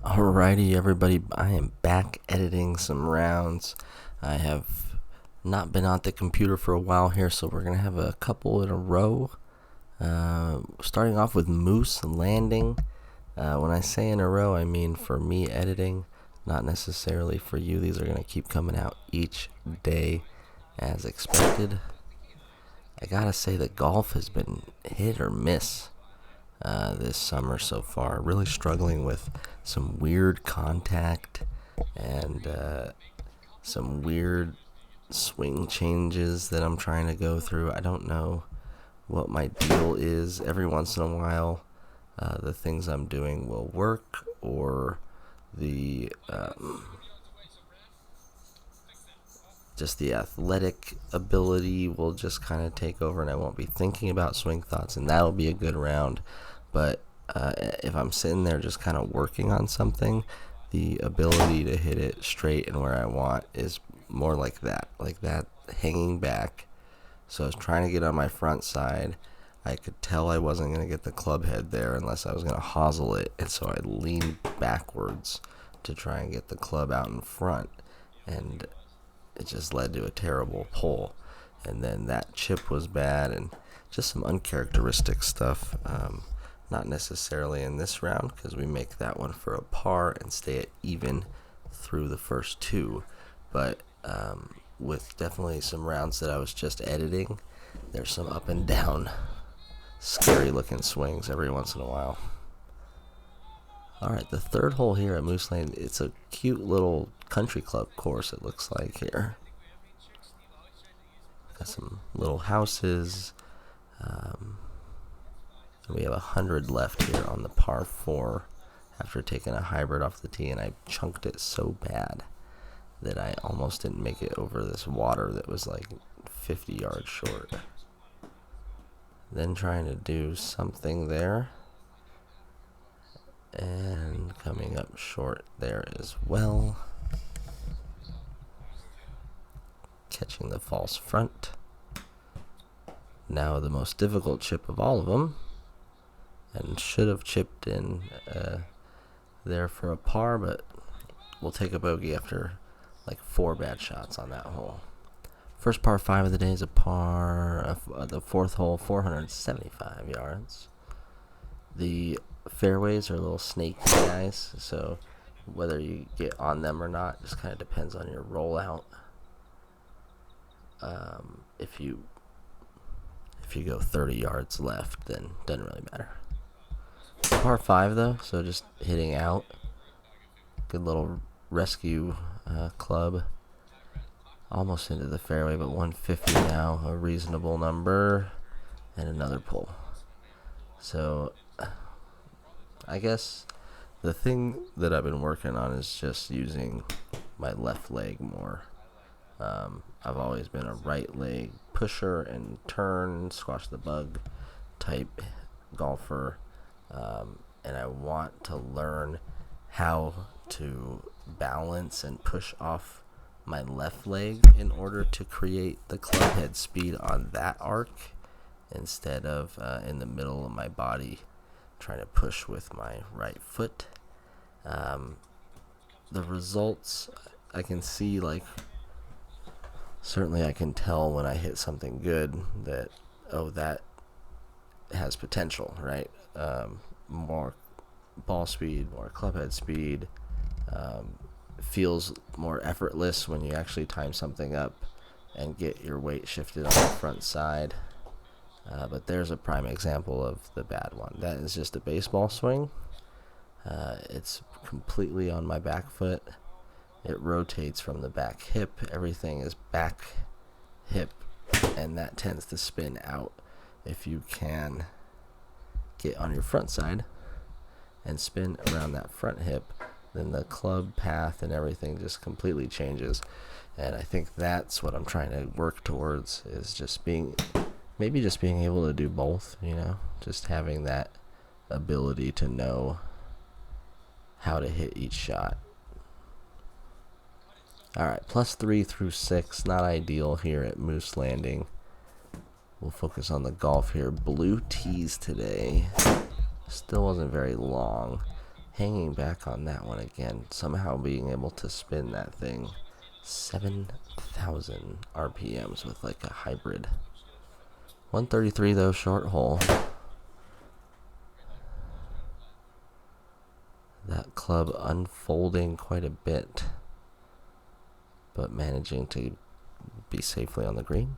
Alrighty, everybody, I am back editing some rounds. I have not been at the computer for a while here, so we're going to have a couple in a row. Starting off with Moose Landing. When I say in a row, I mean for me editing, not necessarily for you. These are going to keep coming out each day as expected. I gotta say that golf has been hit or miss this summer so far. Really struggling with some weird contact and some weird swing changes that I'm trying to go through. I don't know what my deal is. Every once in a while, the things I'm doing will work, or the just the athletic ability will just kind of take over, and I won't be thinking about swing thoughts, and that'll be a good round. But if I'm sitting there just kind of working on something, the ability to hit it straight and where I want is more like that hanging back. So I was trying to get on my front side. I could tell I wasn't going to get the club head there unless I was going to hosel it, and so I leaned backwards to try and get the club out in front, and it just led to a terrible pull. And then that chip was bad, and just some uncharacteristic stuff. Not necessarily in this round, because we make that one for a par and stay at even through the first two. But with definitely some rounds that I was just editing, there's some up and down, scary looking swings every once in a while. Alright, the third hole here at Moose Lane, it's a cute little country club course, it looks like here. Got some little houses. We have 100 left here on the par 4 after taking a hybrid off the tee, and I chunked it so bad that I almost didn't make it over this water that was like 50 yards short. Then trying to do something there, and coming up short there as well. Catching the false front. Now the most difficult chip of all of them, and should have chipped in there for a par, but we'll take a bogey after like 4 bad shots on that hole. First par 5 of the day is a par, the fourth hole, 475 yards. The fairways are little snaky guys, so whether you get on them or not just kind of depends on your rollout. If you go 30 yards left, then it doesn't really matter. Par 5 though, so just hitting out. Good little rescue club. Almost into the fairway, but 150 now, a reasonable number, and another pull. So I guess the thing that I've been working on is just using my left leg more. I've always been a right leg pusher and turn, squash the bug type golfer, and I want to learn how to balance and push off my left leg in order to create the club head speed on that arc, instead of in the middle of my body trying to push with my right foot. The results I can see, like, certainly I can tell when I hit something good that, oh, that has potential, right? More ball speed, more club head speed. Feels more effortless when you actually time something up and get your weight shifted on the front side. But there's a prime example of the bad one. That is just a baseball swing. It's completely on my back foot. It rotates from the back hip. Everything is back hip, and that tends to spin out. If you can get on your front side and spin around that front hip, then the club path and everything just completely changes. And I think that's what I'm trying to work towards, is just being able to do both, just having that ability to know how to hit each shot. Alright, +3 through 6, not ideal here at Moose Landing. We'll focus on the golf here. Blue tees today. Still wasn't very long. hanging back on that one again, somehow being able to spin that thing 7,000 RPMs with like a hybrid. 133 though, short hole. That club unfolding quite a bit, but managing to be safely on the green.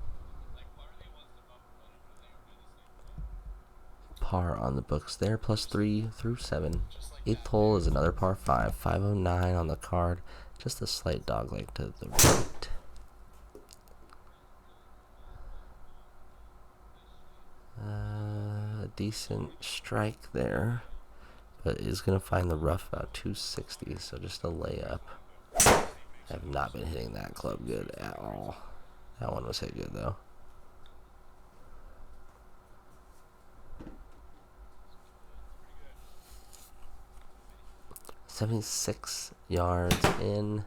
Par on the books there, +3 through 7. 8th hole is another par 5, 509 on the card, just a slight dogleg to the right. A decent strike there, but is going to find the rough about 260, so just a layup. I have not been hitting that club good at all. That one was hit good though. 76 yards in.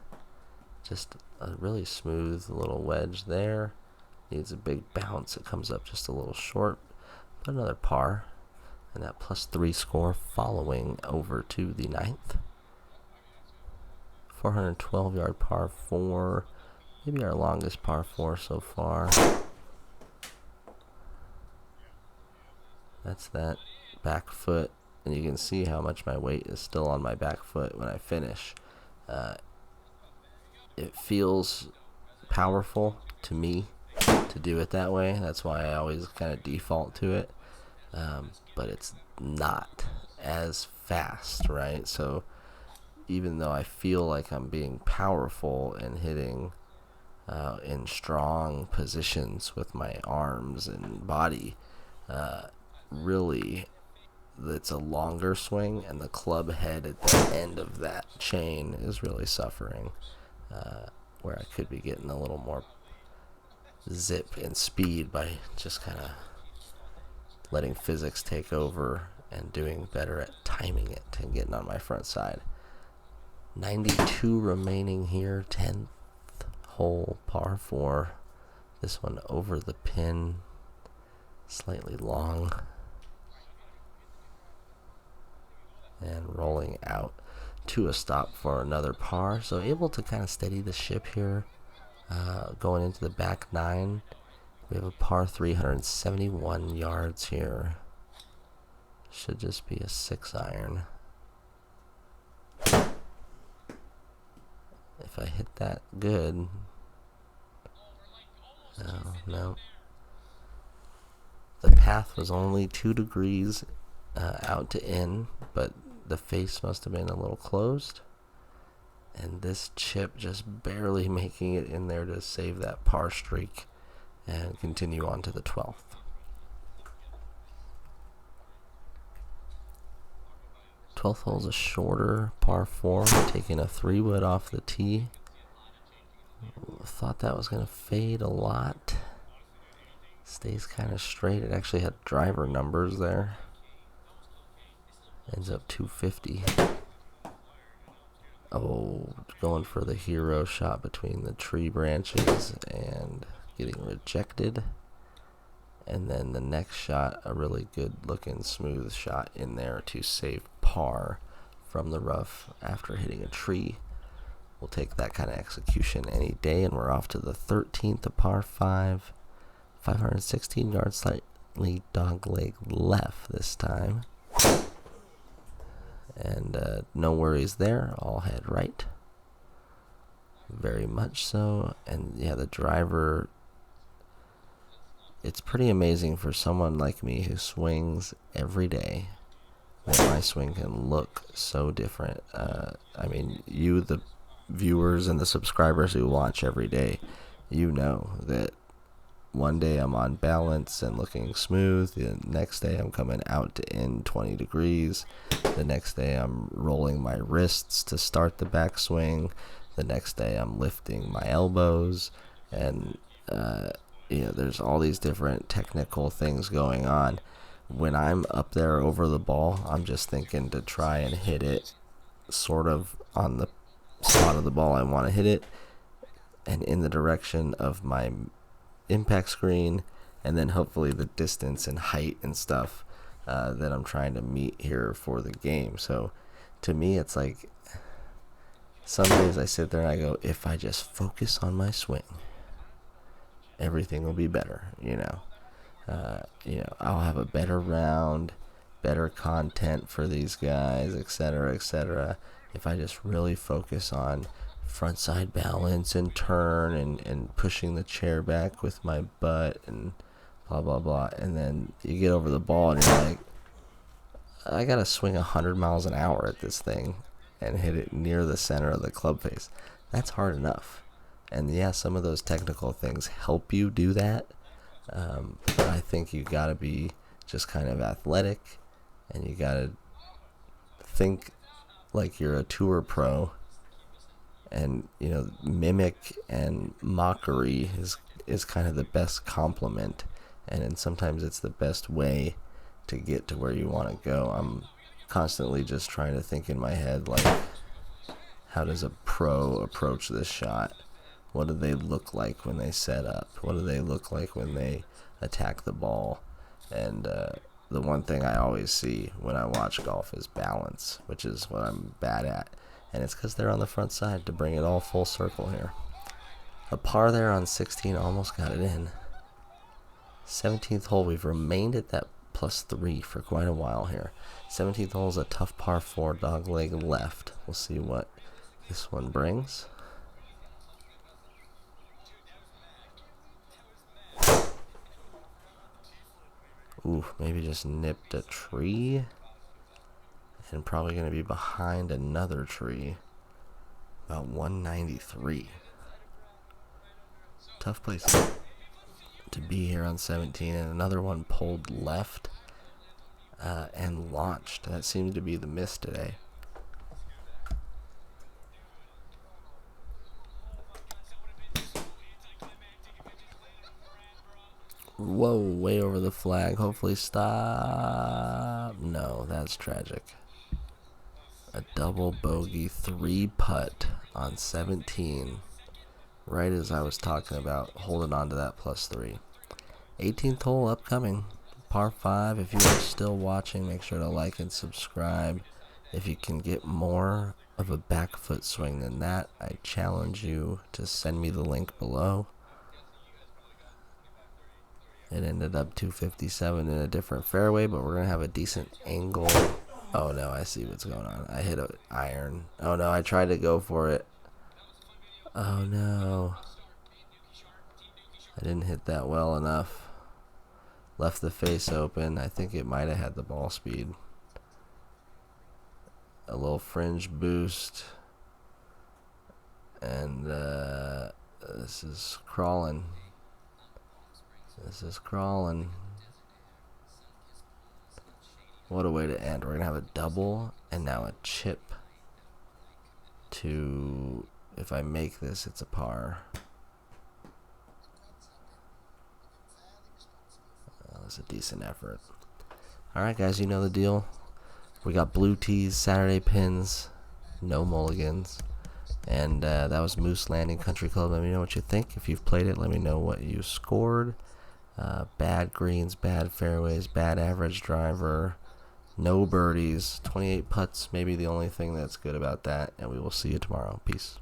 Just a really smooth little wedge there. Needs a big bounce. It comes up just a little short, but another par. And that +3 score following over to the 9th. 412 yard par 4. Maybe our longest par 4 so far. That's that back foot. And you can see how much my weight is still on my back foot when I finish. It feels powerful to me to do it that way. That's why I always kind of default to it. But it's not as fast, right? So even though I feel like I'm being powerful and hitting in strong positions with my arms and body, really it's a longer swing, and the club head at the end of that chain is really suffering, where I could be getting a little more zip and speed by just kind of letting physics take over and doing better at timing it and getting on my front side. 92 remaining here, 10th hole, par 4. This one over the pin, slightly long, and rolling out to a stop for another par. So able to kind of steady the ship here. Going into the back 9, we have a par 371 yards here. Should just be a 6-iron. If I hit that good. No. The path was only 2 degrees out to in, but the face must have been a little closed. And this chip just barely making it in there to save that par streak and continue on to the 12th. Twelfth hole is a shorter par 4, taking a 3-wood off the tee. Thought that was going to fade a lot. Stays kind of straight. It actually had driver numbers there. Ends up 250. Oh, going for the hero shot between the tree branches and getting rejected. And then the next shot, a really good looking smooth shot in there to save par from the rough after hitting a tree. We'll take that kind of execution any day, and we're off to the 13th, a par 5. 516 yards, slightly dogleg left this time. And no worries there, all head right. Very much so. And yeah, the driver, it's pretty amazing for someone like me who swings every day that my swing can look so different. I mean, you, the viewers and the subscribers who watch every day, you know that one day I'm on balance and looking smooth. The next day I'm coming out to in 20 degrees. The next day I'm rolling my wrists to start the backswing. The next day I'm lifting my elbows. And, there's all these different technical things going on. When I'm up there over the ball, I'm just thinking to try and hit it sort of on the spot of the ball I want to hit it, and in the direction of my impact screen, and then hopefully the distance and height and stuff that I'm trying to meet here for the game. So to me, it's like some days I sit there and I go, if I just focus on my swing, everything will be better. I'll have a better round, better content for these guys, etc., etc. If I just really focus on frontside balance and turn and pushing the chair back with my butt and blah blah blah, and then you get over the ball and you're like, I gotta swing 100 miles an hour at this thing and hit it near the center of the club face. That's hard enough. And yeah, some of those technical things help you do that. But I think you gotta be just kind of athletic, and you gotta think like you're a tour pro, and mimic and mockery is kind of the best compliment, and then sometimes it's the best way to get to where you want to go. I'm constantly just trying to think in my head, like, how does a pro approach this shot? What do they look like when they set up? What do they look like when they attack the ball? And the one thing I always see when I watch golf is balance, which is what I'm bad at. And it's because they're on the front side to bring it all full circle here. A par there on 16, almost got it in. 17th hole, we've remained at that +3 for quite a while here. 17th hole is a tough par 4, dog leg left. We'll see what this one brings. Ooh, maybe just nipped a tree. And probably going to be behind another tree. About 193. Tough place to be here on 17. And another one pulled left and launched. That seems to be the miss today. Whoa, way over the flag. Hopefully stop. No, that's tragic. A double bogey 3-putt on 17. Right as I was talking about holding on to that +3. 18th hole upcoming. Par 5. If you are still watching, make sure to like and subscribe. If you can get more of a back foot swing than that, I challenge you to send me the link below. It ended up 257 in a different fairway, but we're going to have a decent angle. Oh no, I see what's going on. I hit an iron. Oh no, I tried to go for it. Oh no. I didn't hit that well enough. Left the face open. I think it might have had the ball speed. A little fringe boost. And this is crawling. This is crawling. What a way to end. We're going to have a double and now a chip to, if I make this, it's a par. That's a decent effort. Alright guys, you know the deal. We got blue tees, Saturday pins, no mulligans. And that was Moose Landing Country Club. Let me know what you think. If you've played it, let me know what you scored. Bad greens, bad fairways, bad average driver, no birdies, 28 putts, maybe the only thing that's good about that. And we will see you tomorrow. Peace.